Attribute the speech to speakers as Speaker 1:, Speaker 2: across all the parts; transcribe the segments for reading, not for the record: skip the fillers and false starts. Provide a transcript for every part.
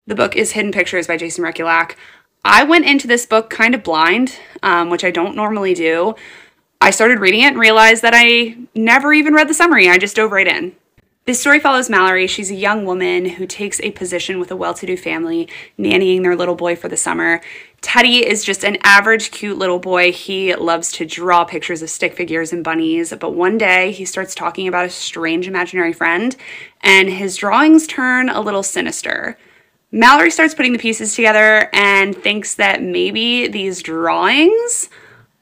Speaker 1: The book is Hidden Pictures by Jason Rekulak. I went into this book kind of blind, which I don't normally do. I started reading it and realized that I never even read the summary. I just dove right in. This story follows Mallory. She's a young woman who takes a position with a well-to-do family, nannying their little boy for the summer. Teddy is just an average, cute little boy. He loves to draw pictures of stick figures and bunnies, but one day he starts talking about a strange imaginary friend, and his drawings turn a little sinister. Mallory starts putting the pieces together and thinks that maybe these drawings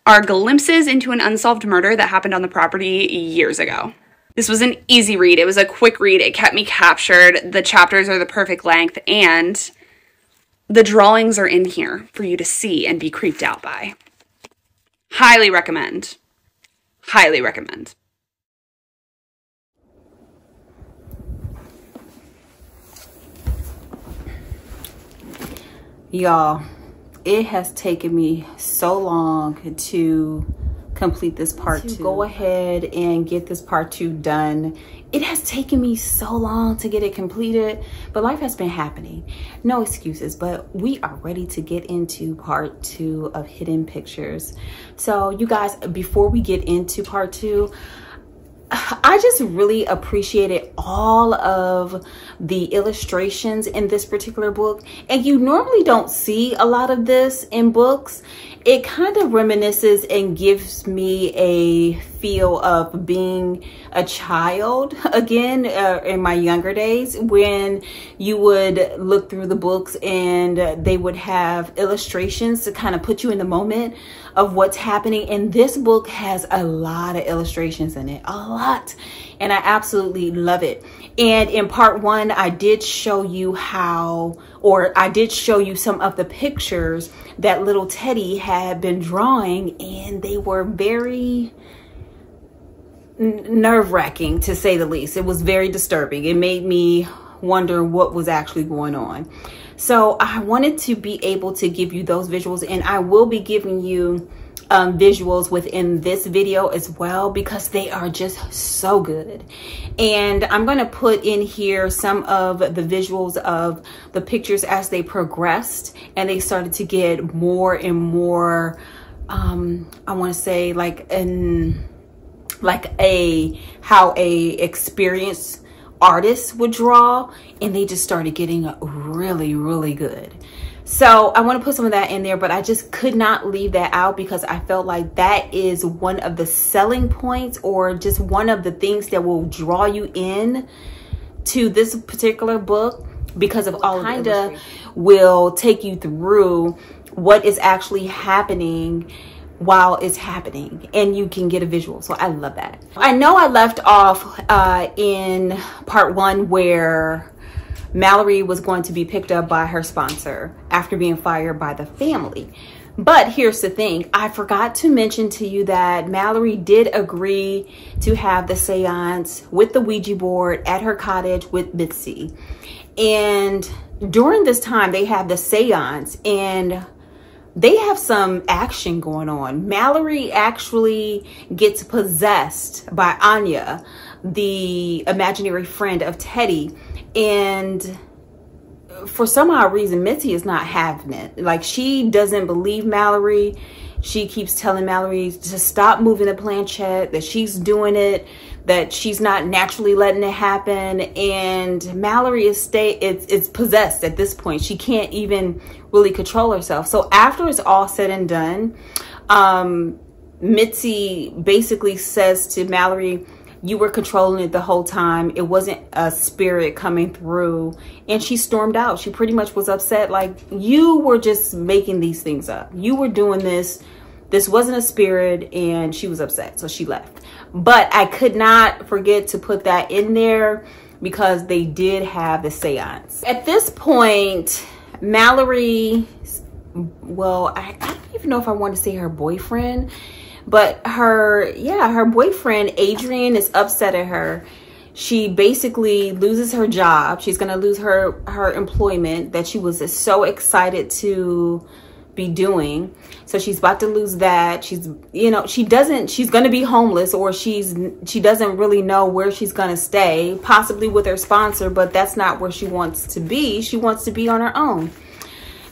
Speaker 1: are glimpses into an unsolved murder that happened on the property years ago. This was an easy read. It was a quick read. It kept me captured. The chapters are the perfect length, and the drawings are in here for you to see and be creeped out by. Highly recommend. Highly recommend.
Speaker 2: Y'all, it has taken me so long to complete this part 2. Go ahead and get this part 2 done. It has taken me so long to get it completed, but life has been happening. No excuses, but we are ready to get into part 2 of Hidden Pictures. So you guys, before we get into part 2, I just really appreciated all of the illustrations in this particular book. And you normally don't see a lot of this in books. It kind of reminisces and gives me a feel of being a child again in my younger days, when you would look through the books and they would have illustrations to kind of put you in the moment of what's happening. And this book has a lot of illustrations in it, a lot. And I absolutely love it. And in part 1, I did show you I did show you some of the pictures that little Teddy had been drawing, and they were very nerve-wracking, to say the least. It was very disturbing. It made me wonder what was actually going on. So I wanted to be able to give you those visuals, and I will be giving you visuals within this video as well, because they are just so good. And I'm going to put in here some of the visuals of the pictures as they progressed and they started to get more and more I want to say how a experienced artist would draw, and they just started getting really, really good. So I want to put some of that in there, but I just could not leave that out because I felt like that is one of the selling points, or just one of the things that will draw you in to this particular book, because of all kind of will take you through what is actually happening while it's happening, and you can get a visual. So I love that. I know I left off in part 1 where Mallory was going to be picked up by her sponsor after being fired by the family. But here's the thing, I forgot to mention to you that Mallory did agree to have the seance with the Ouija board at her cottage with Mitzi. And during this time they have the seance and they have some action going on. Mallory actually gets possessed by Anya, the imaginary friend of Teddy. And for some odd reason, Mitzi is not having it. Like, she doesn't believe Mallory. She keeps telling Mallory to stop moving the planchette, that she's doing it, that she's not naturally letting it happen. And Mallory is possessed at this point. She can't even really control herself. So after it's all said and done, Mitzi basically says to Mallory, you were controlling it the whole time. It wasn't a spirit coming through. And she stormed out. She pretty much was upset. Like, you were just making these things up. You were doing this. This wasn't a spirit. And she was upset. So she left. But I could not forget to put that in there because they did have the seance. At this point, Mallory, well, I don't even know if I want to say her boyfriend, but her boyfriend, Adrian, is upset at her. She basically loses her job. She's going to lose her employment that she was so excited to be doing. So she's about to lose that. She's, you know, she's going to be homeless, or she doesn't really know where she's going to stay, possibly with her sponsor, but that's not where she wants to be. She wants to be on her own.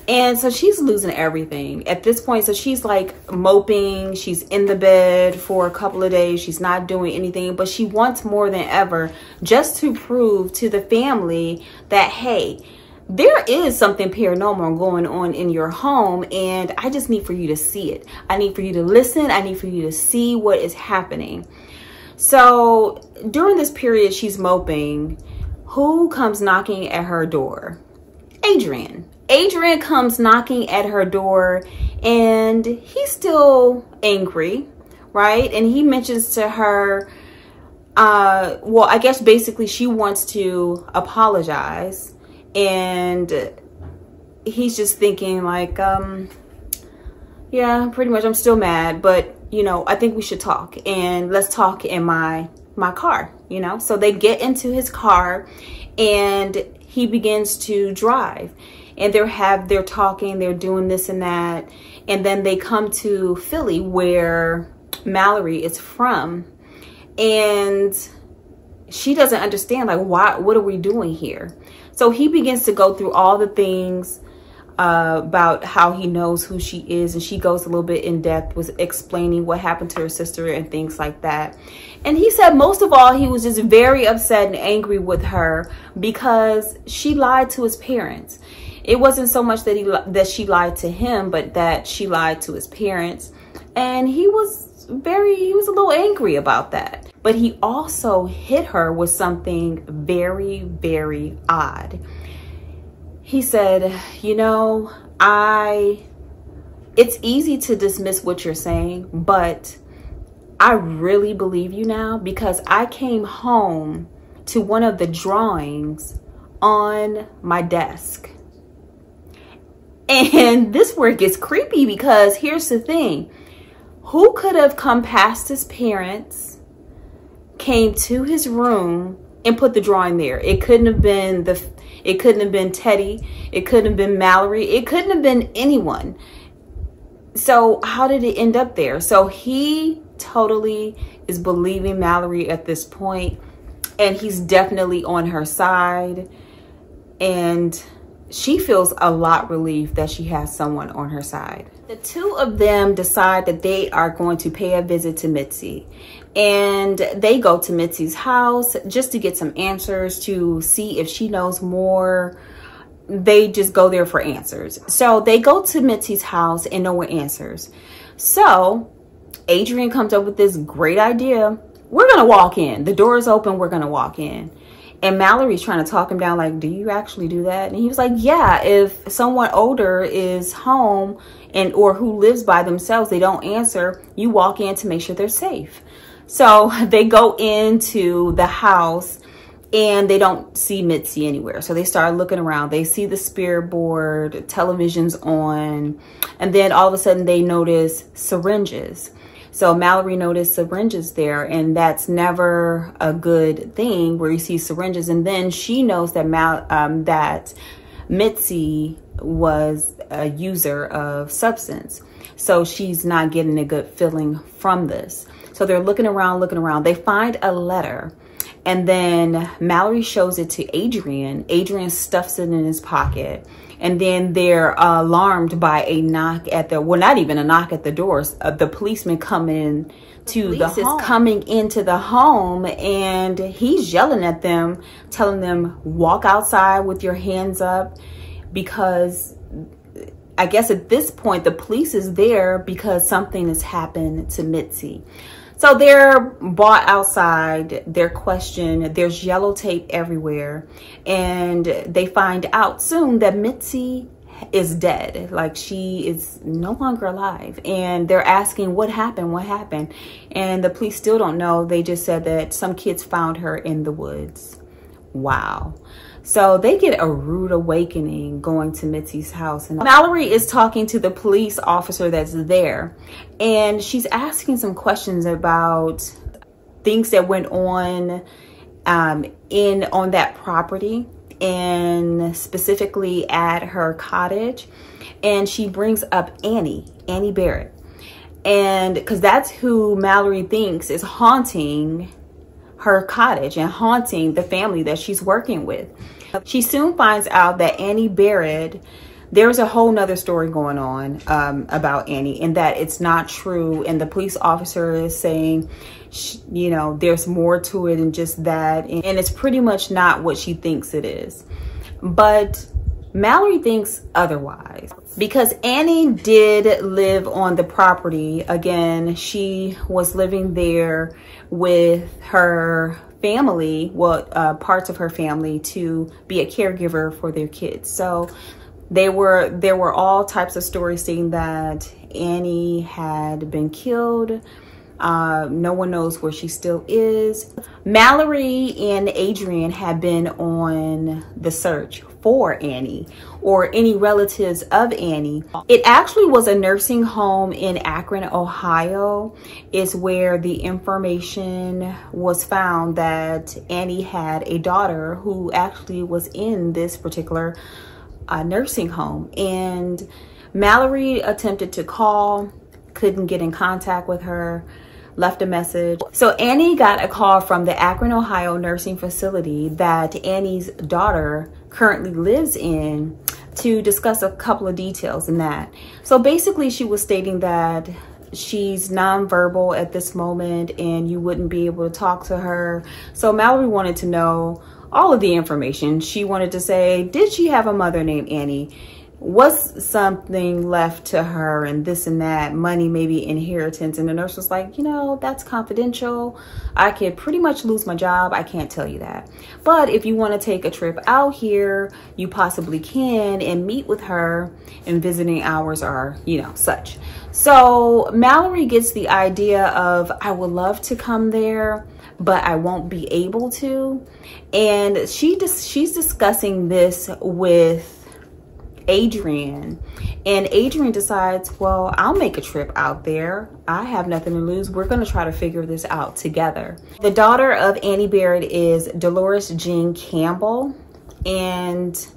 Speaker 2: And so she's losing everything at this point. So she's like moping. She's in the bed for a couple of days. She's not doing anything, but she wants more than ever just to prove to the family that, hey, there is something paranormal going on in your home, and I just need for you to see it. I need for you to listen. I need for you to see what is happening. So during this period, she's moping. Who comes knocking at her door? Adrian. Adrian comes knocking at her door, and he's still angry, right? And he mentions to her, well, I guess basically she wants to apologize, and he's just thinking like, yeah, pretty much I'm still mad, but you know, I think we should talk, and let's talk in my car, you know? So they get into his car, and he begins to drive. And they're talking, they're doing this and that. And then they come to Philly, where Mallory is from. And she doesn't understand, like, what are we doing here? So he begins to go through all the things about how he knows who she is. And she goes a little bit in depth with explaining what happened to her sister and things like that. And he said most of all, he was just very upset and angry with her because she lied to his parents. It wasn't so much that she lied to him, but that she lied to his parents. And he was a little angry about that. But he also hit her with something very, very odd. He said, you know, it's easy to dismiss what you're saying, but I really believe you now, because I came home to one of the drawings on my desk. And this where it gets creepy, because here's the thing. Who could have come past his parents, came to his room, and put the drawing there? It couldn't have been Teddy. It couldn't have been Mallory. It couldn't have been anyone. So how did it end up there? So he totally is believing Mallory at this point, and he's definitely on her side. And she feels a lot relieved that she has someone on her side. The two of them decide that they are going to pay a visit to Mitzi. And they go to Mitzi's house just to get some answers, to see if she knows more. They just go there for answers. So they go to Mitzi's house and no one answers. So Adrian comes up with this great idea. We're going to walk in. The door is open. We're going to walk in. And Mallory's trying to talk him down, like, do you actually do that? And he was like, yeah, if someone older is home or who lives by themselves, they don't answer, you walk in to make sure they're safe. So they go into the house and they don't see Mitzi anywhere. So they start looking around. They see the spirit board, television's on, and then all of a sudden they notice syringes. So Mallory noticed syringes there, and that's never a good thing where you see syringes. And then she knows that that Mitzi was a user of substance. So she's not getting a good feeling from this. So they're looking around. They find a letter, and then Mallory shows it to Adrian. Adrian stuffs it in his pocket. And then they're alarmed by a knock at the, well, not even a knock at the doors. The policeman coming to the home. Coming into the home, and he's yelling at them, telling them, walk outside with your hands up, because I guess at this point the police is there because something has happened to Mitzi. So they're brought outside, they're questioned, there's yellow tape everywhere, and they find out soon that Mitzi is dead. Like, she is no longer alive. And they're asking, what happened? And the police still don't know. They just said that some kids found her in the woods. Wow. So they get a rude awakening going to Mitzi's house. And Mallory is talking to the police officer that's there. And she's asking some questions about things that went on on that property. and specifically at her cottage, and she brings up Annie Barrett. And because that's who Mallory thinks is haunting her cottage and haunting the family that she's working with. She soon finds out that Annie Barrett, there's a whole nother story going on about Annie, and that it's not true. And the police officer is saying, you know, there's more to it than just that. And it's pretty much not what she thinks it is. But Mallory thinks otherwise, because Annie did live on the property. Again, she was living there with her family, well, parts of her family, to be a caregiver for their kids. So there were all types of stories saying that Annie had been killed. No one knows where she still is. Mallory and Adrian had been on the search for Annie or any relatives of Annie. It actually was a nursing home in Akron, Ohio, is where the information was found that Annie had a daughter who actually was in this particular nursing home. And Mallory attempted to call, couldn't get in contact with her, left a message. So Annie got a call from the Akron, Ohio nursing facility that Annie's daughter currently lives in to discuss a couple of details in that. So basically she was stating that she's nonverbal at this moment and you wouldn't be able to talk to her. So Mallory wanted to know all of the information. She wanted to say, did she have a mother named Annie? Was something left to her, and this and that, money, maybe inheritance? And the nurse was like, you know, that's confidential. I could pretty much lose my job. I can't tell you that. But if you want to take a trip out here, you possibly can, and meet with her, and visiting hours are, you know, such. So Mallory gets the idea of, I would love to come there, but I won't be able to. And she's discussing this with Adrian, and Adrian decides, well, I'll make a trip out there. I have nothing to lose. We're going to try to figure this out together. The daughter of Annie Barrett is Dolores Jean Campbell, and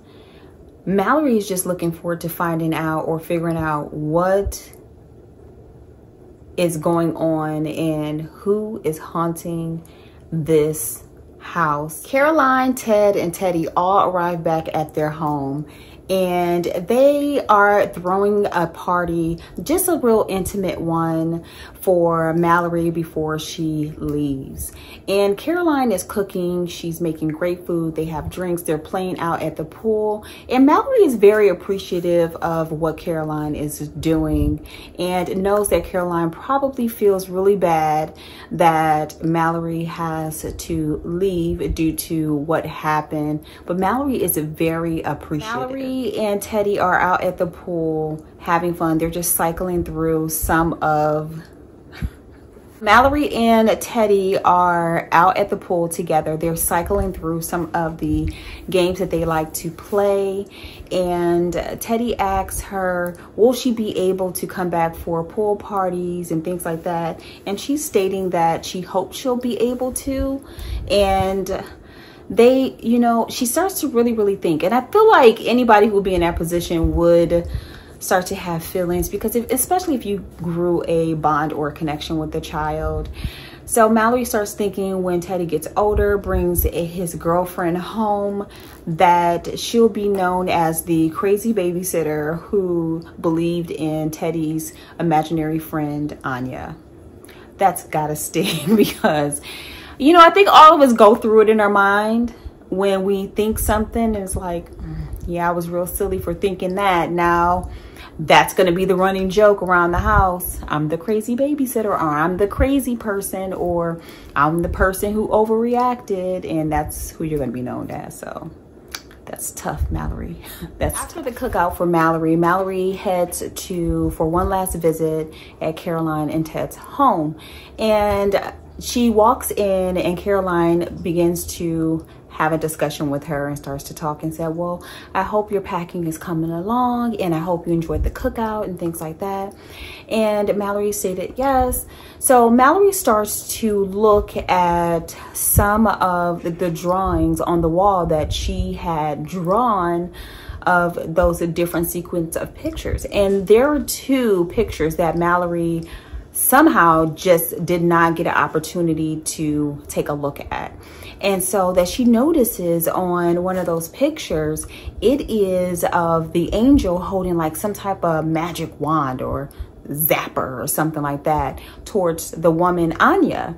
Speaker 2: Mallory is just looking forward to finding out or figuring out what is going on and who is haunting this house. Caroline, Ted, and Teddy all arrive back at their home, and they are throwing a party, just a real intimate one for Mallory before she leaves. And Caroline is cooking. She's making great food. They have drinks. They're playing out at the pool. And Mallory is very appreciative of what Caroline is doing and knows that Caroline probably feels really bad that Mallory has to leave due to what happened. But Mallory is very appreciative. Mallory and Teddy are out at the pool having fun. They're just cycling through some of... Mallory and Teddy are out at the pool together. They're cycling through some of the games that they like to play. And Teddy asks her, will she be able to come back for pool parties and things like that? And she's stating that she hopes she'll be able to. And they, you know, she starts to really think. And I feel like anybody who would be in that position would start to have feelings, because especially if you grew a bond or a connection with the child. So Mallory starts thinking when Teddy gets older, brings his girlfriend home, that she'll be known as the crazy babysitter who believed in Teddy's imaginary friend, Anya. That's gotta sting, because, you know, I think all of us go through it in our mind when we think something, and it's like, yeah, I was real silly for thinking that. Now that's going to be the running joke around the house. I'm the crazy babysitter, or I'm the crazy person, or I'm the person who overreacted, and that's who you're going to be known as. So that's tough, Mallory. That's after the cookout for Mallory. Mallory heads for one last visit at Caroline and Ted's home, and she walks in and Caroline begins to have a discussion with her and starts to talk and said, well, I hope your packing is coming along and I hope you enjoyed the cookout and things like that. And Mallory stated yes. So Mallory starts to look at some of the drawings on the wall that she had drawn of those different sequence of pictures. And there are two pictures that Mallory somehow just did not get an opportunity to take a look at. And so that she notices on one of those pictures, it is of the angel holding like some type of magic wand or zapper or something like that towards the woman Anya.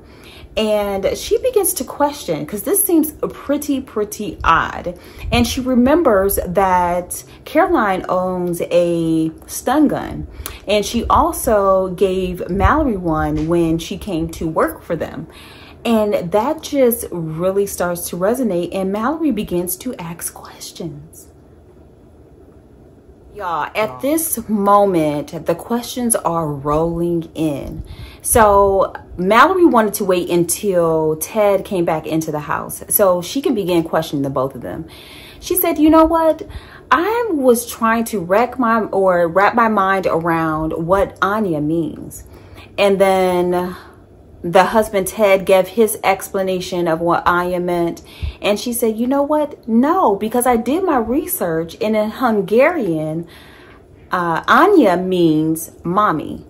Speaker 2: And she begins to question, because this seems pretty odd. And she remembers that Caroline owns a stun gun. And she also gave Mallory one when she came to work for them. And that just really starts to resonate. And Mallory begins to ask questions. Y'all, at this moment, the questions are rolling in. So Mallory wanted to wait until Ted came back into the house so she can begin questioning the both of them. She said, you know what? I was trying to wrap my mind around what Anya means. And then the husband, Ted, gave his explanation of what Anya meant. And she said, you know what? No, because I did my research, and in Hungarian, Anya means mommy,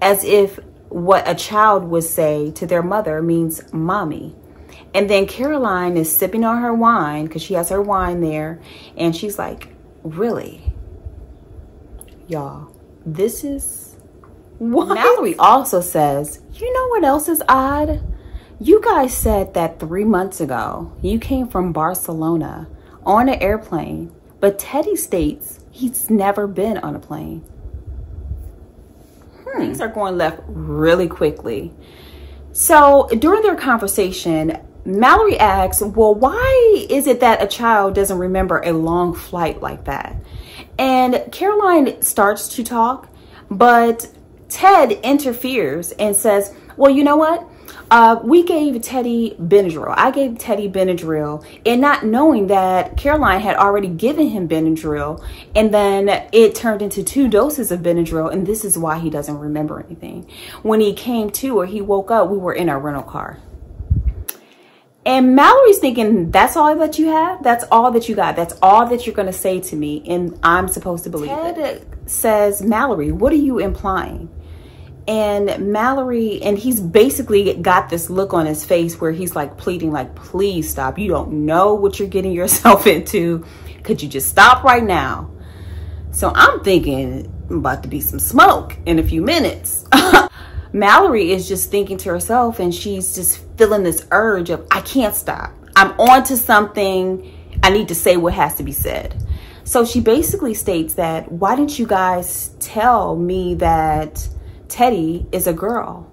Speaker 2: as if what a child would say to their mother means mommy. And then Caroline is sipping on her wine, because she has her wine there. And she's like, really? Y'all, this is what? Mallory also says, you know what else is odd? You guys said that 3 months ago, you came from Barcelona on an airplane, but Teddy states he's never been on a plane. Things are going left really quickly. So during their conversation, Mallory asks, well, why is it that a child doesn't remember a long flight like that? And Caroline starts to talk, but Ted interferes and says, well, you know what? We gave Teddy Benadryl. I gave Teddy Benadryl, and not knowing that Caroline had already given him Benadryl, and then it turned into 2 doses of Benadryl, and this is why he doesn't remember anything. When he came to, or he woke up, we were in our rental car. And Mallory's thinking, that's all that you have? That's all that you got? That's all that you're going to say to me, and I'm supposed to believe it? Ted says, Mallory, what are you implying? And Mallory, and he's basically got this look on his face where he's like pleading, like, please stop. You don't know what you're getting yourself into. Could you just stop right now? So I'm thinking about to be some smoke in a few minutes. Mallory is just thinking to herself, and she's just feeling this urge of, I can't stop. I'm on to something. I need to say what has to be said. So she basically states that, why didn't you guys tell me that Teddy is a girl?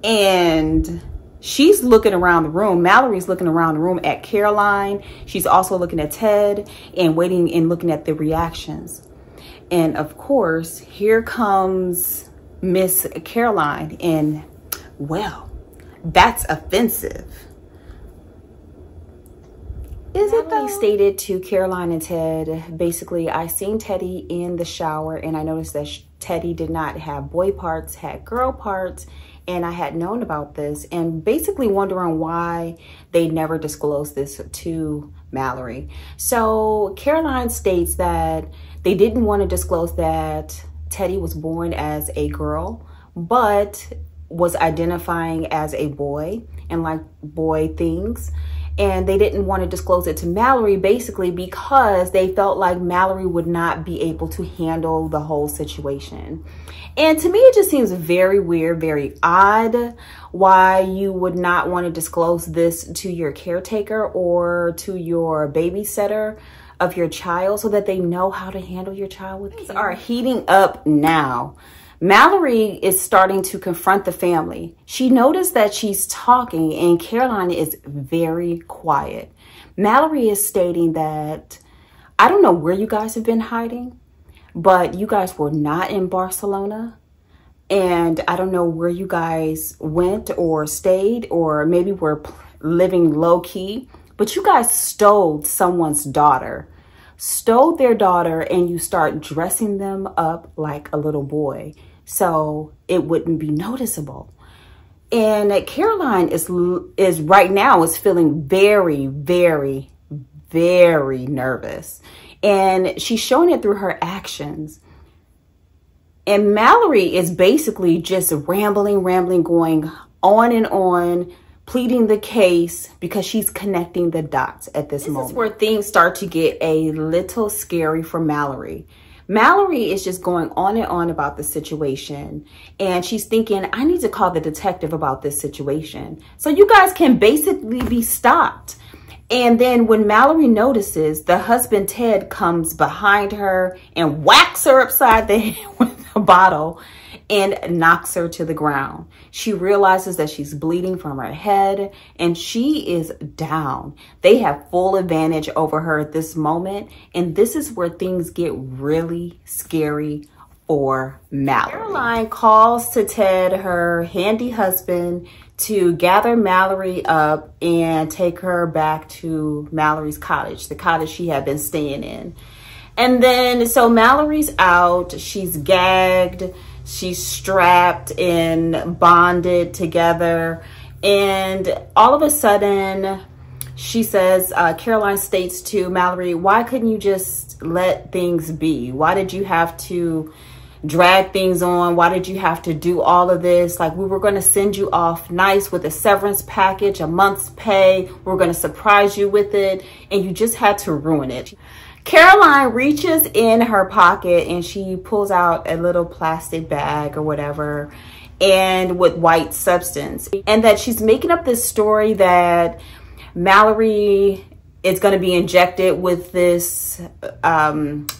Speaker 2: And she's looking around the room. Mallory's looking around the room at Caroline. She's also looking at Ted and waiting and looking at the reactions. And of course, here comes Miss Caroline, and well, that's offensive. Is it though? Stated to Caroline and Ted, basically, I seen Teddy in the shower and I noticed that Teddy did not have boy parts, had girl parts, and I had known about this, and basically wondering why they never disclosed this to Mallory. So Caroline states that they didn't want to disclose that Teddy was born as a girl, but was identifying as a boy and like boy things. And they didn't want to disclose it to Mallory, basically because they felt like Mallory would not be able to handle the whole situation. And to me, it just seems very weird, very odd why you would not want to disclose this to your caretaker or to your babysitter of your child so that they know how to handle your child with care. Things are heating up now. Mallory is starting to confront the family. She noticed that she's talking and Caroline is very quiet. Mallory is stating that, I don't know where you guys have been hiding, but you guys were not in Barcelona. And I don't know where you guys went or stayed, or maybe were living low key, but you guys stole someone's daughter, stole their daughter, and you start dressing them up like a little boy so it wouldn't be noticeable. And Caroline is right now is feeling very, very, very nervous. And she's showing it through her actions. And Mallory is basically just rambling, going on and on, pleading the case because she's connecting the dots at this moment. This is where things start to get a little scary for Mallory. Mallory is just going on and on about the situation, and she's thinking, I need to call the detective about this situation so you guys can basically be stopped. And then when Mallory notices, the husband Ted comes behind her and whacks her upside the head with a bottle and knocks her to the ground. She realizes that she's bleeding from her head and she is down. They have full advantage over her at this moment. And this is where things get really scary for Mallory. Caroline calls to Ted, her handy husband, to gather Mallory up and take her back to Mallory's cottage, the cottage she had been staying in. And then, so Mallory's out, she's gagged, she's strapped and bonded together. And all of a sudden, she says, Caroline states to Mallory, why couldn't you just let things be? Why did you have to drag things on? Why did you have to do all of this? Like, we were going to send you off nice with a severance package, a month's pay. We were going to surprise you with it, and you just had to ruin it. Caroline reaches in her pocket and she pulls out a little plastic bag or whatever, and with white substance, and that she's making up this story that Mallory is going to be injected with this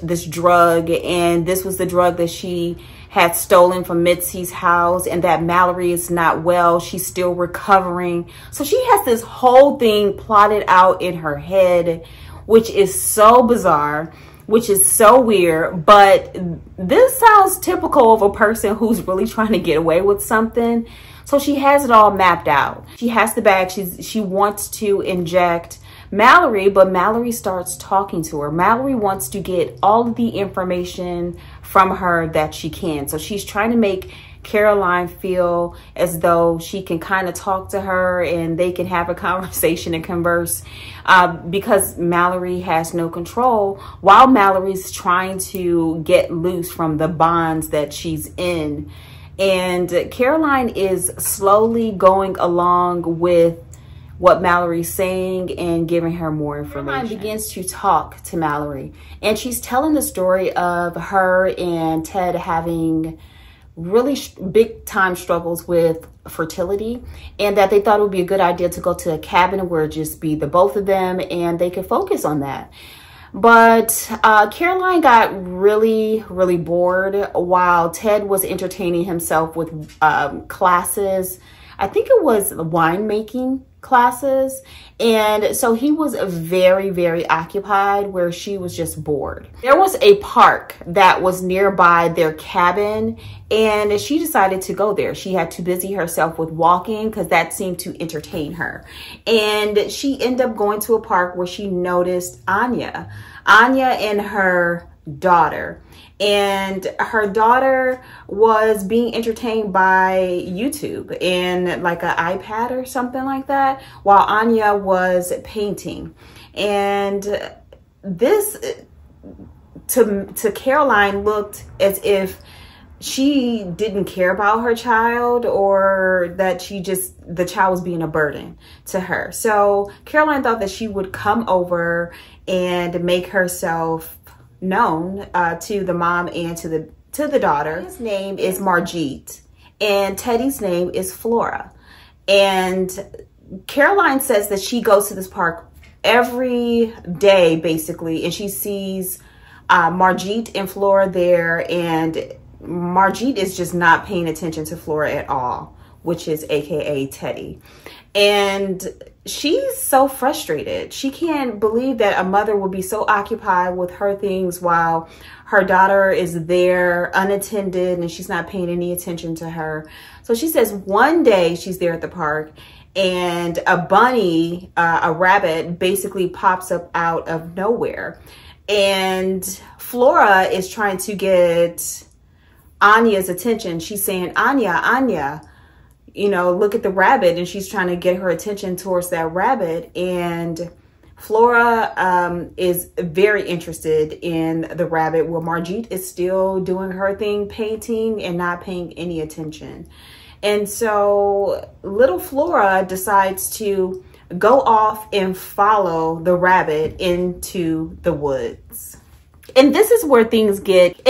Speaker 2: this drug, and this was the drug that she had stolen from Mitzi's house, and that Mallory is not well, she's still recovering. So she has this whole thing plotted out in her head, which is so bizarre, which is so weird. But this sounds typical of a person who's really trying to get away with something. So she has it all mapped out. She has the bag. She wants to inject Mallory, but Mallory starts talking to her. Mallory wants to get all of the information from her that she can. So she's trying to make Caroline feel as though she can kind of talk to her and they can have a conversation and converse, because Mallory has no control while Mallory's trying to get loose from the bonds that she's in. And Caroline is slowly going along with what Mallory's saying and giving her more information. Caroline begins to talk to Mallory, and she's telling the story of her and Ted having really big time struggles with fertility, and that they thought it would be a good idea to go to a cabin where it just be the both of them and they could focus on that. But Caroline got really bored while Ted was entertaining himself with classes. I think it was winemaking classes. And so he was very occupied, where she was just bored. There was a park that was nearby their cabin, and she decided to go there. She had too busy herself with walking because that seemed to entertain her. And she ended up going to a park where she noticed Anya and her daughter. And her daughter was being entertained by YouTube and like an iPad or something like that, while Anya was painting. And this to Caroline looked as if she didn't care about her child, or that the child was being a burden to her. So Caroline thought that she would come over and make herself known to the mom and to the daughter. His name is Margit, and Teddy's name is Flora. And Caroline says that she goes to this park every day, basically, and she sees Margit and Flora there, and Margit is just not paying attention to Flora at all, which is AKA Teddy. And she's so frustrated. She can't believe that a mother would be so occupied with her things while her daughter is there unattended and she's not paying any attention to her. So she says one day she's there at the park and a bunny, a rabbit, basically pops up out of nowhere. And Flora is trying to get Anya's attention. She's saying, Anya, you know, look at the rabbit. And she's trying to get her attention towards that rabbit. And Flora is very interested in the rabbit, where Margit is still doing her thing, painting and not paying any attention. And so little Flora decides to go off and follow the rabbit into the woods. And this is where things get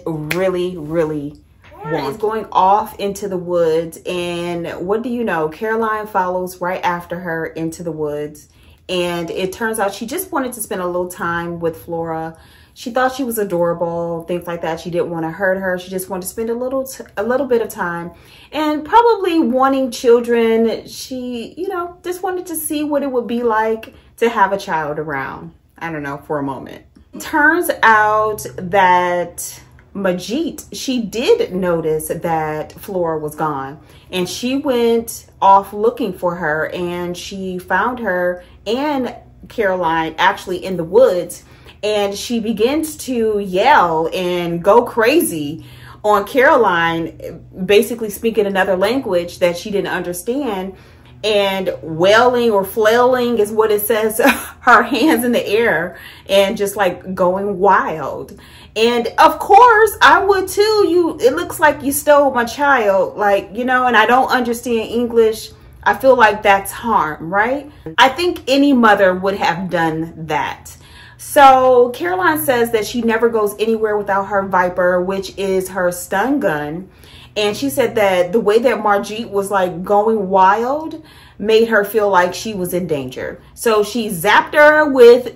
Speaker 2: really, really wonky. Is going off into the woods, and what do you know? Caroline follows right after her into the woods. And it turns out she just wanted to spend a little time with Flora. She thought she was adorable, things like that. She didn't want to hurt her. She just wanted to spend a little bit of time. And probably wanting children, she, you know, just wanted to see what it would be like to have a child around. I don't know, for a moment. Turns out that Majit, she did notice that Flora was gone, and she went off looking for her, and she found her and Caroline actually in the woods, and she begins to yell and go crazy on Caroline, basically speaking another language that she didn't understand, and wailing or flailing is what it says, her hands in the air, and just like going wild. And of course I would too. It looks like you stole my child, like, you know, and I don't understand English. I feel like that's harm, right? I think any mother would have done that. So Caroline says that she never goes anywhere without her Viper, which is her stun gun. And she said that the way that Margit was like going wild made her feel like she was in danger. So she zapped her with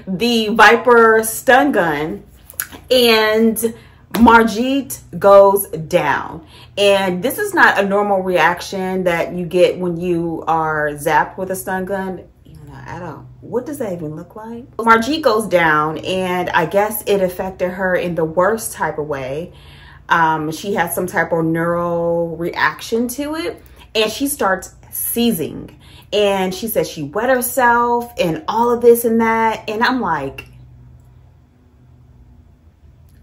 Speaker 2: the Viper stun gun, and Margit goes down. And this is not a normal reaction that you get when you are zapped with a stun gun. What does that even look like? Margit goes down, and I guess it affected her in the worst type of way. She has some type of neural reaction to it, and she starts seizing. And she says she wet herself and all of this and that. And I'm like,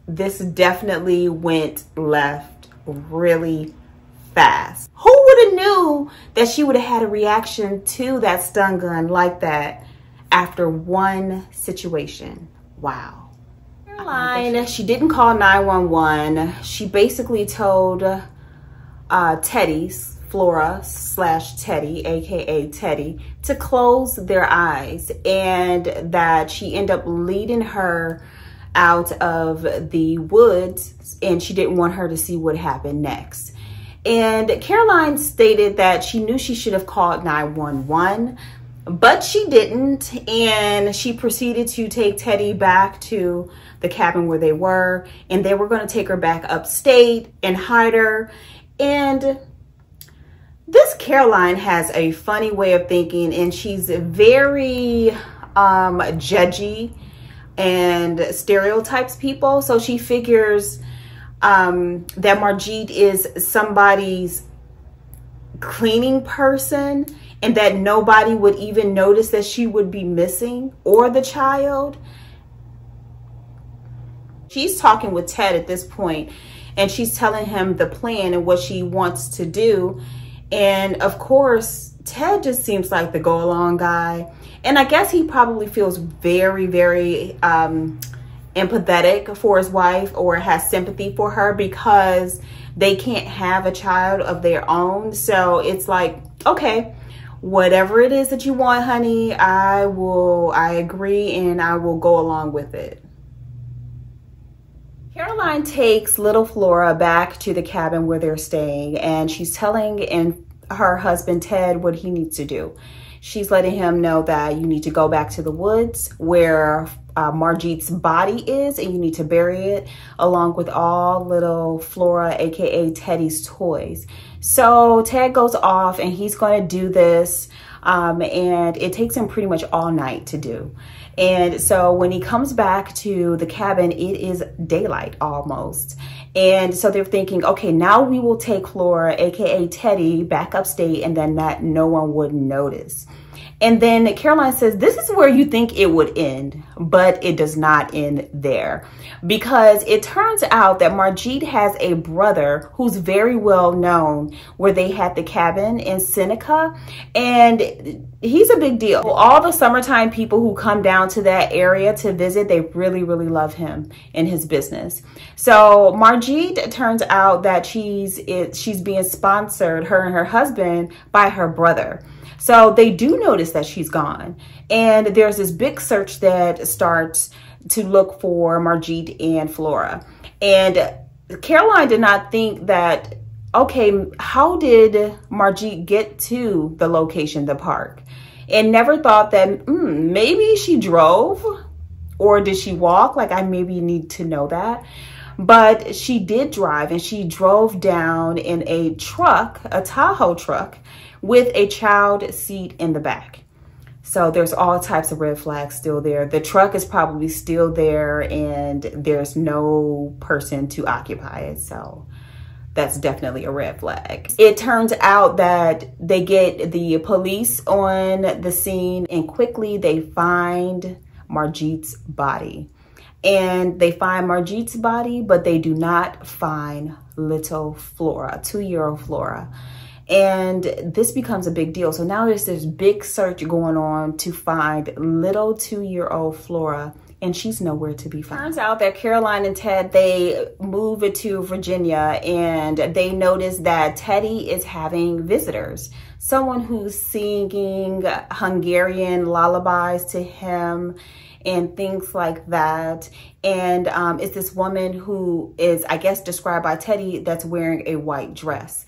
Speaker 2: this definitely went left really fast. Who would have knew that she would have had a reaction to that stun gun like that after one situation? Wow. Caroline, she didn't call 911. She basically told Flora / Teddy, aka Teddy, to close their eyes, and that she ended up leading her out of the woods, and she didn't want her to see what happened next. And Caroline stated that she knew she should have called 911, but she didn't, and she proceeded to take Teddy back to the cabin where they were, and they were going to take her back upstate and hide her. And this Caroline has a funny way of thinking, and she's very judgy and stereotypes people. So she figures that Margit is somebody's cleaning person, and that nobody would even notice that she would be missing, or the child. She's talking with Ted at this point, and she's telling him the plan and what she wants to do. And of course, Ted just seems like the go-along guy. And I guess he probably feels very, very empathetic for his wife, or has sympathy for her, because they can't have a child of their own. So it's like, okay, whatever it is that you want, honey, I agree, and I will go along with it. Caroline takes little Flora back to the cabin where they're staying, and she's telling her husband Ted what he needs to do. She's letting him know that you need to go back to the woods where Margit's body is, and you need to bury it along with all little Flora, aka Teddy's toys. So Ted goes off, and he's going to do this, and it takes him pretty much all night to do. And so when he comes back to the cabin, it is daylight almost. And so they're thinking, okay, now we will take Flora, aka Teddy, back upstate, and then that no one would notice. And then Caroline says, this is where you think it would end, but it does not end there, because it turns out that Margit has a brother who's very well known where they had the cabin in Seneca, and he's a big deal. All the summertime people who come down to that area to visit, they really, really love him and his business. So Margit, turns out that she's being sponsored, her and her husband, by her brother. So they do notice that she's gone. And there's this big search that starts to look for Margit and Flora. And Caroline did not think that, okay, how did Margit get to the location, the park? And never thought that maybe she drove, or did she walk? Like, I maybe need to know that. But she did drive, and she drove down in a truck, a Tahoe truck, with a child seat in the back. So there's all types of red flags still there. The truck is probably still there, and there's no person to occupy it. So that's definitely a red flag. It turns out that they get the police on the scene, and quickly they find Margit's body. And they find Margit's body, but they do not find little Flora, 2-year-old Flora. And this becomes a big deal. So now there's this big search going on to find little 2-year-old Flora, and she's nowhere to be found. Turns out that Caroline and Ted, they move to Virginia, and they notice that Teddy is having visitors. Someone who's singing Hungarian lullabies to him and things like that. And it's this woman who is, I guess, described by Teddy, that's wearing a white dress.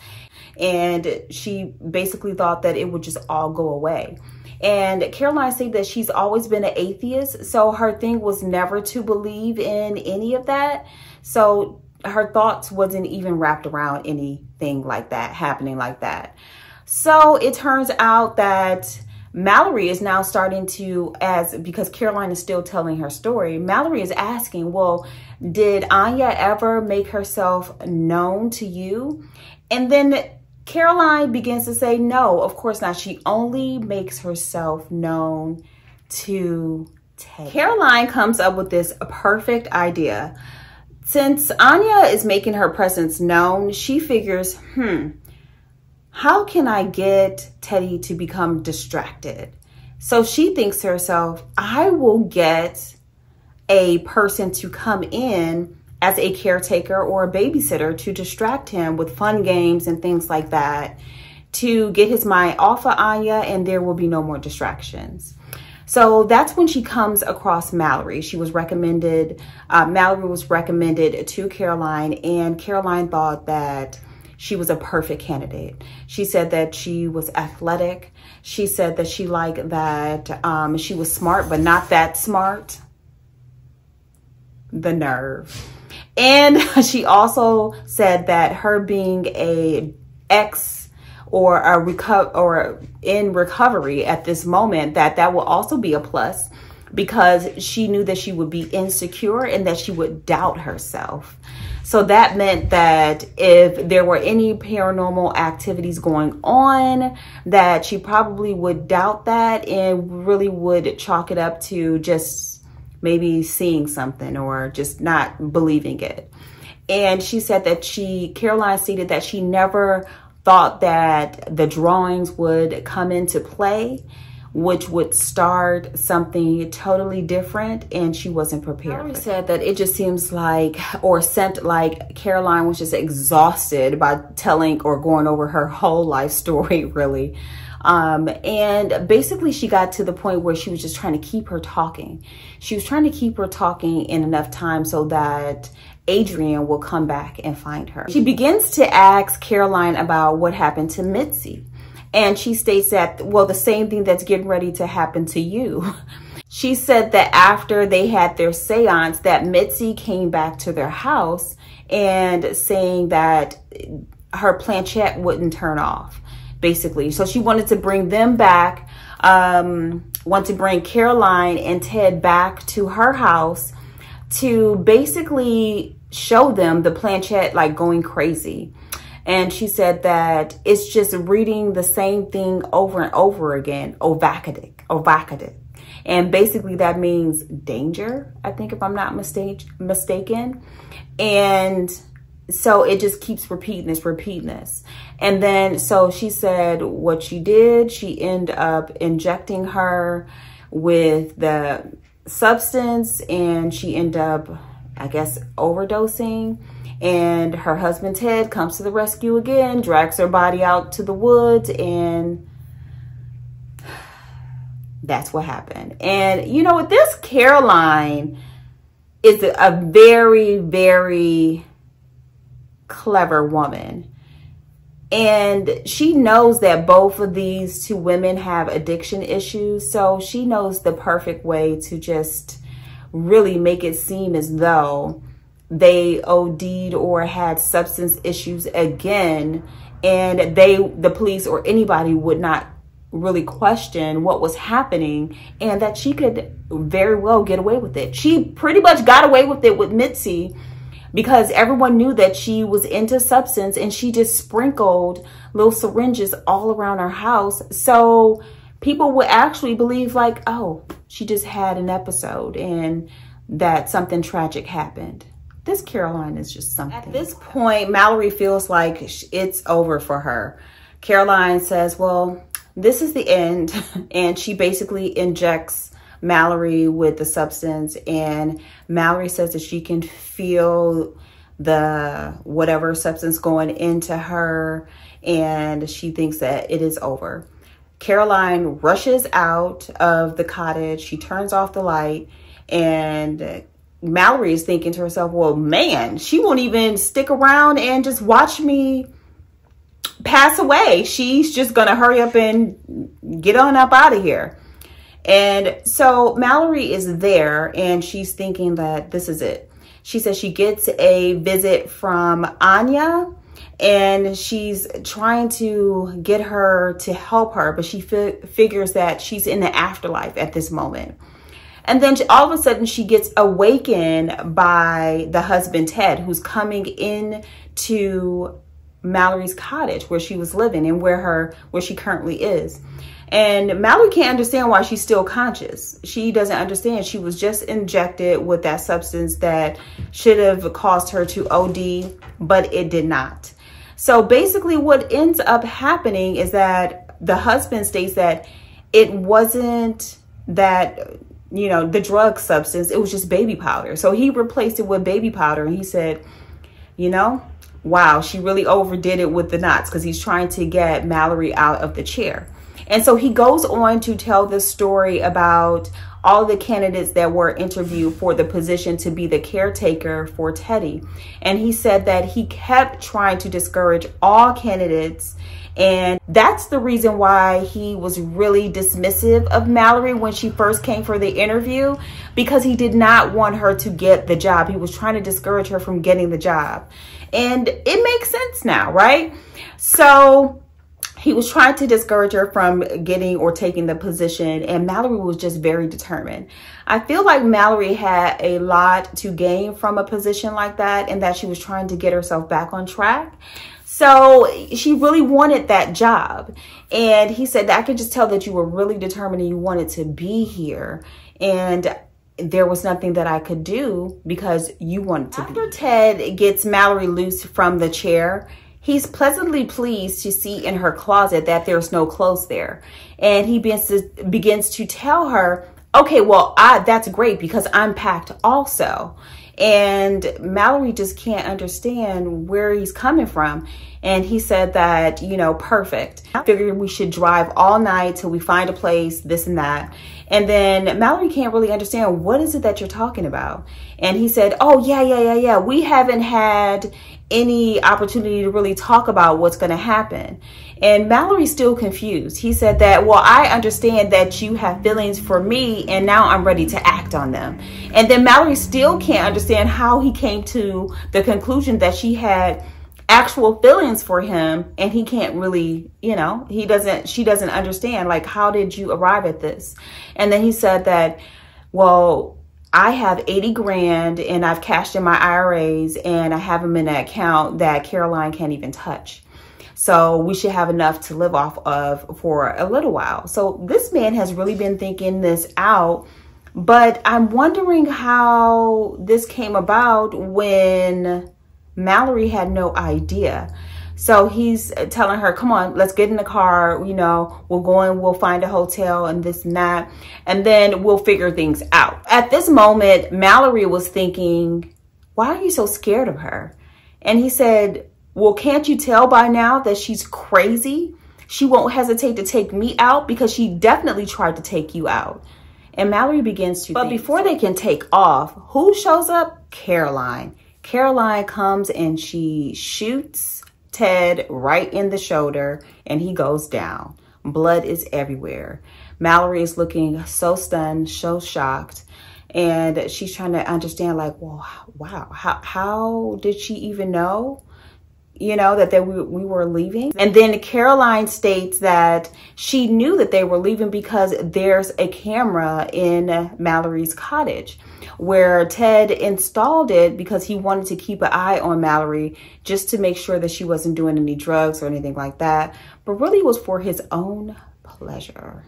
Speaker 2: And she basically thought that it would just all go away. And Caroline said that she's always been an atheist, so her thing was never to believe in any of that. So her thoughts wasn't even wrapped around anything like that, happening like that. So it turns out that Mallory is now starting to, because Caroline is still telling her story, Mallory is asking, well, did Anya ever make herself known to you? And then Caroline begins to say, no, of course not. She only makes herself known to Teddy. Caroline comes up with this perfect idea. Since Anya is making her presence known, she figures, how can I get Teddy to become distracted? So she thinks to herself, I will get a person to come in as a caretaker or a babysitter to distract him with fun games and things like that, to get his mind off of Anya, and there will be no more distractions. So that's when she comes across Mallory. She was recommended, Mallory was recommended to Caroline, and Caroline thought that she was a perfect candidate. She said that she was athletic. She said that she liked that she was smart, but not that smart. The nerve. And she also said that her being a ex or in recovery at this moment, that will also be a plus, because she knew that she would be insecure and that she would doubt herself. So that meant that if there were any paranormal activities going on, that she probably would doubt that and really would chalk it up to just maybe seeing something or just not believing it. And she said that Caroline stated that she never thought that the drawings would come into play, which would start something totally different, and she wasn't prepared. She said that it just seems like, or sent like Caroline was just exhausted by telling or going over her whole life story, really. And basically she got to the point where she was just trying to keep her talking. She was trying to keep her talking in enough time so that Adrian will come back and find her. She begins to ask Caroline about what happened to Mitzi. And she states that, well, the same thing that's getting ready to happen to you. She said that after they had their seance, that Mitzi came back to their house and saying that her planchette wouldn't turn off, basically. So she wanted to bring them back want to bring Caroline and Ted back to her house to basically show them the planchette like going crazy. And she said that it's just reading the same thing over and over again, ovakadik. And basically that means danger, I think, if I'm not mistaken. And so it just keeps repeating this. And then, so she said what she did, she ended up injecting her with the substance, and she ended up, I guess, overdosing. And her husband, Ted, comes to the rescue again, drags her body out to the woods, and that's what happened. And you know what? This Caroline is a very, very clever woman. And she knows that both of these two women have addiction issues. So she knows the perfect way to just really make it seem as though they OD'd or had substance issues again, and the police or anybody would not really question what was happening, and that she could very well get away with it. She pretty much got away with it with Mitzi because everyone knew that she was into substance, and she just sprinkled little syringes all around her house. So people would actually believe like, oh, she just had an episode and that something tragic happened. This Caroline is just something. At this point, Mallory feels like it's over for her. Caroline says, well, this is the end. And she basically injects Mallory with the substance. And Mallory says that she can feel the whatever substance going into her. And she thinks that it is over. Caroline rushes out of the cottage. She turns off the light, and Mallory is thinking to herself, well, man, she won't even stick around and just watch me pass away. She's just going to hurry up and get on up out of here. And so Mallory is there, and she's thinking that this is it. She says she gets a visit from Anya, and she's trying to get her to help her, but she figures that she's in the afterlife at this moment. And then all of a sudden she gets awakened by the husband, Ted, who's coming in to Mallory's cottage where she was living and where she currently is. And Mallory can't understand why she's still conscious. She doesn't understand. She was just injected with that substance that should have caused her to OD, but it did not. So basically what ends up happening is that the husband states that it wasn't that, you know, the drug substance, it was just baby powder. So he replaced it with baby powder, and he said, you know, wow, she really overdid it with the knots, because he's trying to get Mallory out of the chair. And so he goes on to tell the story about all the candidates that were interviewed for the position to be the caretaker for Teddy. And he said that he kept trying to discourage all candidates. And that's the reason why he was really dismissive of Mallory when she first came for the interview, because he did not want her to get the job. He was trying to discourage her from getting the job. And it makes sense now, right? So he was trying to discourage her from getting or taking the position, and Mallory was just very determined. I feel like Mallory had a lot to gain from a position like that, and that she was trying to get herself back on track. So she really wanted that job. And he said, I could just tell that you were really determined and you wanted to be here. And there was nothing that I could do because you wanted to be. After Ted gets Mallory loose from the chair, he's pleasantly pleased to see in her closet that there's no clothes there. And he begins to tell her, okay, well, that's great because I'm packed also. And Mallory just can't understand where he's coming from. And he said that, you know, perfect. I figured we should drive all night till we find a place, this and that. And then Mallory can't really understand, what is it that you're talking about? And he said, oh, yeah. We haven't had any opportunity to really talk about what's going to happen. And Mallory's still confused. He said that, well, I understand that you have feelings for me and now I'm ready to act on them. And then Mallory still can't understand how he came to the conclusion that she had actual feelings for him, and he can't really, you know, she doesn't understand, like, how did you arrive at this? And then he said that, well, I have 80 grand and I've cashed in my IRAs and I have them in an account that Caroline can't even touch. So we should have enough to live off of for a little while. So this man has really been thinking this out, but I'm wondering how this came about when Mallory had no idea. So he's telling her, come on, let's get in the car. You know, we'll go and we'll find a hotel and this and that, and then we'll figure things out. At this moment, Mallory was thinking, why are you so scared of her? And he said, well, can't you tell by now that she's crazy? She won't hesitate to take me out because she definitely tried to take you out. And Mallory begins to think. But before they can take off, who shows up? Caroline. Caroline comes and she shoots Ted right in the shoulder and he goes down. Blood is everywhere. Mallory is looking so stunned, so shocked. And she's trying to understand, like, well, wow, how did she even know, you know, that we were leaving? And then Caroline states that she knew that they were leaving because there's a camera in Mallory's cottage, where Ted installed it because he wanted to keep an eye on Mallory just to make sure that she wasn't doing any drugs or anything like that, but really was for his own pleasure.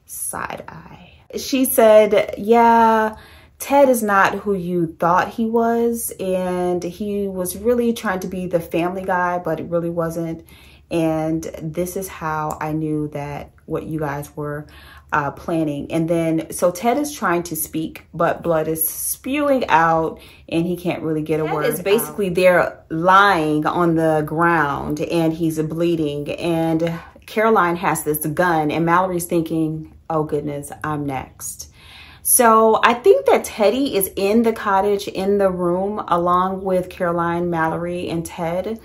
Speaker 2: Side eye. She said, yeah, Ted is not who you thought he was, and he was really trying to be the family guy, but it really wasn't. And this is how I knew that what you guys were planning. And then, so Ted is trying to speak, but blood is spewing out and he can't really get a word. Ted is basically there lying on the ground and he's bleeding. And Caroline has this gun and Mallory's thinking, oh goodness, I'm next. So I think that Teddy is in the cottage, in the room, along with Caroline, Mallory, and Ted.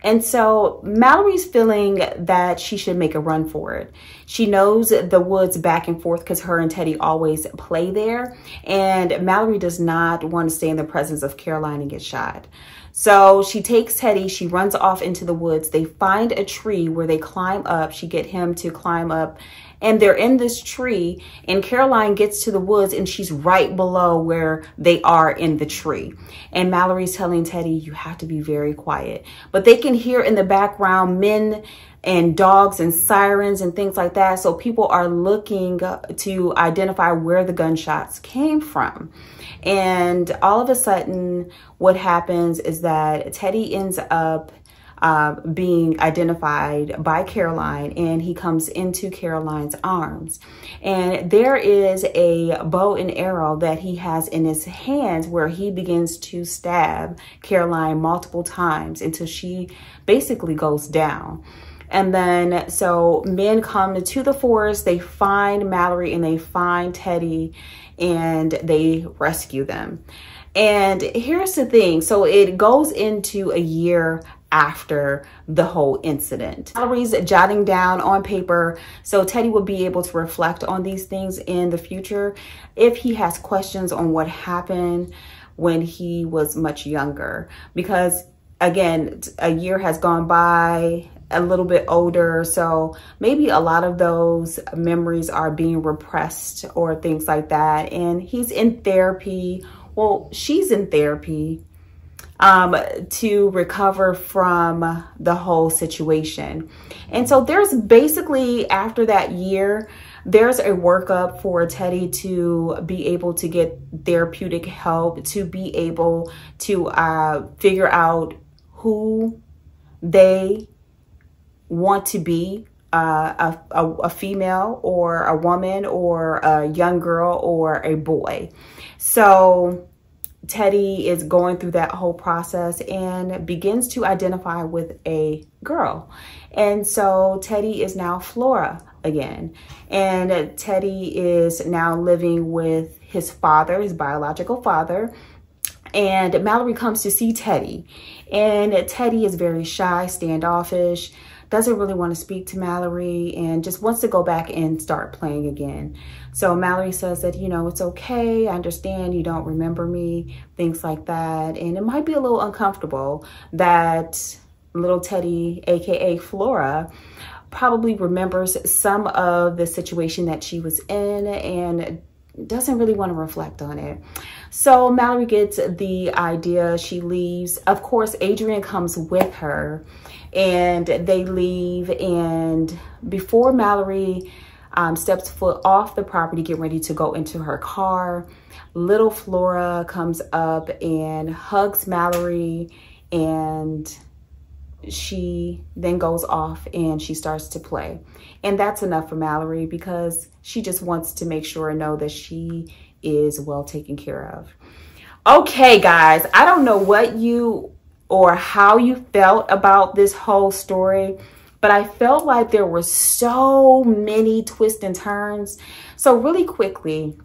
Speaker 2: And so Mallory's feeling that she should make a run for it. She knows the woods back and forth because her and Teddy always play there. And Mallory does not want to stay in the presence of Caroline and get shot. So she takes Teddy, she runs off into the woods. They find a tree where they climb up. She get him to climb up. And they're in this tree, and Caroline gets to the woods and she's right below where they are in the tree. And Mallory's telling Teddy, you have to be very quiet. But they can hear in the background men and dogs and sirens and things like that. So people are looking to identify where the gunshots came from. And all of a sudden, what happens is that Teddy ends up being identified by Caroline, and he comes into Caroline's arms. And there is a bow and arrow that he has in his hands where he begins to stab Caroline multiple times until she basically goes down. And then, so men come to the forest, they find Mallory and they find Teddy and they rescue them. And here's the thing. So it goes into a year after the whole incident. Mallory's jotting down on paper so Teddy will be able to reflect on these things in the future if he has questions on what happened when he was much younger. Because again, a year has gone by, a little bit older, so maybe a lot of those memories are being repressed or things like that. And he's in therapy. Well, she's in therapy to recover from the whole situation. And so there's basically, after that year, there's a workup for Teddy to be able to get therapeutic help, to be able to figure out who they want to be, a female or a woman or a young girl or a boy. So Teddy is going through that whole process and begins to identify with a girl. And so Teddy is now Flora again. And Teddy is now living with his father, his biological father. And Mallory comes to see Teddy. And Teddy is very shy, standoffish, doesn't really want to speak to Mallory and just wants to go back and start playing again. So Mallory says that, you know, it's okay. I understand you don't remember me, things like that. And it might be a little uncomfortable that little Teddy, aka Flora, probably remembers some of the situation that she was in and doesn't really want to reflect on it. So Mallory gets the idea. She leaves. Of course, Adrian comes with her and they leave. And before Mallory steps foot off the property, get ready to go into her car, little Flora comes up and hugs Mallory, and she then goes off and she starts to play. And that's enough for Mallory because she just wants to make sure and know that she is well taken care of. Okay, guys, I don't know what you or how you felt about this whole story, but I felt like there were so many twists and turns. So really quickly,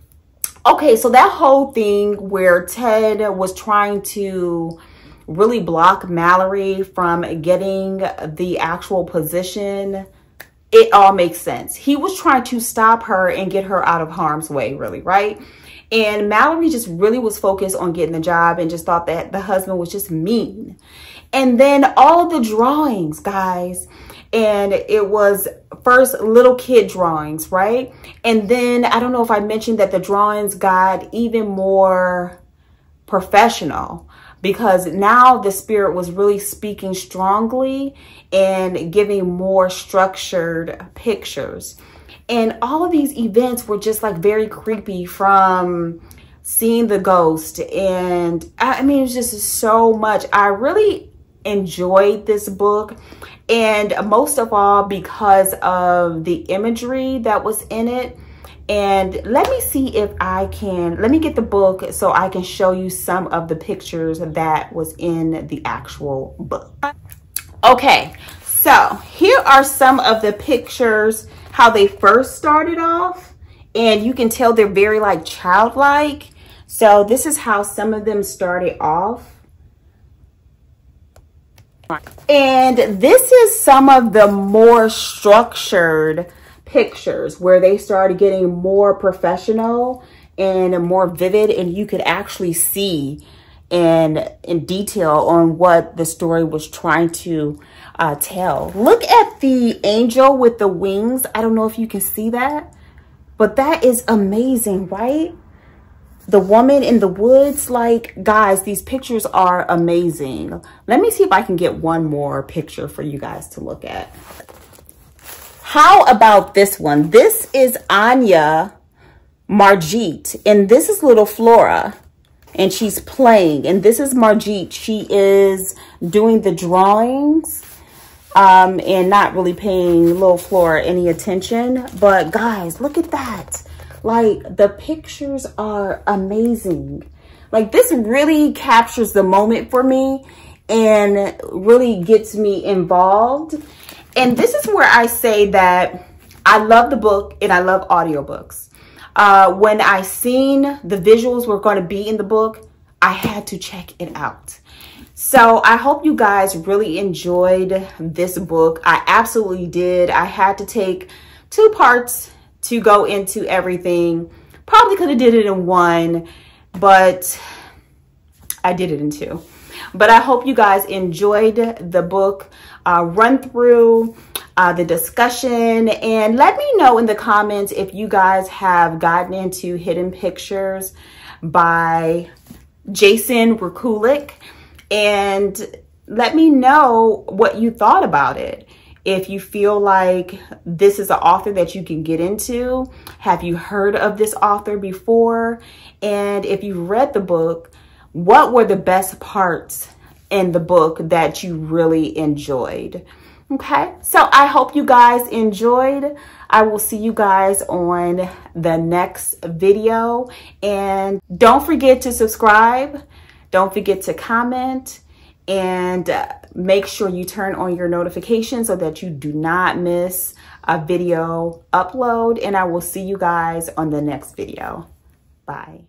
Speaker 2: okay, so that whole thing where Ted was trying to really block Mallory from getting the actual position, it all makes sense. He was trying to stop her and get her out of harm's way, really, right? And Mallory just really was focused on getting the job and just thought that the husband was just mean. And then all of the drawings, guys, and it was first little kid drawings, right? And then I don't know if I mentioned that the drawings got even more professional, because now the spirit was really speaking strongly and giving more structured pictures. And all of these events were just like very creepy, from seeing the ghost. And I mean, it was just so much. I really enjoyed this book. And most of all, because of the imagery that was in it. And let me see if I can, let me get the book so I can show you some of the pictures that was in the actual book. Okay, so here are some of the pictures, how they first started off. And you can tell they're very like childlike. So this is how some of them started off. And this is some of the more structured pictures where they started getting more professional and more vivid, and you could actually see in detail on what the story was trying to tell. Look at the angel with the wings. I don't know if you can see that, but that is amazing, right? The woman in the woods, like, guys, these pictures are amazing. Let me see if I can get one more picture for you guys to look at. How about this one? This is Anya Margit, and this is little Flora, and she's playing. And this is Margit. She is doing the drawings and not really paying little Flora any attention. But guys, look at that. Like, the pictures are amazing. Like, this really captures the moment for me and really gets me involved. And this is where I say that I love the book and I love audiobooks. When I seen the visuals were going to be in the book, I had to check it out. So I hope you guys really enjoyed this book. I absolutely did. I had to take 2 parts to go into everything. Probably could have did it in 1, but I did it in 2. But I hope you guys enjoyed the book run through, the discussion, and let me know in the comments if you guys have gotten into Hidden Pictures by Jason Rekulak, and let me know what you thought about it. If you feel like this is an author that you can get into, have you heard of this author before? And if you read the book, what were the best parts in the book that you really enjoyed? Okay, so I hope you guys enjoyed. I will see you guys on the next video. And don't forget to subscribe. Don't forget to comment. And make sure you turn on your notifications so that you do not miss a video upload. And I will see you guys on the next video. Bye.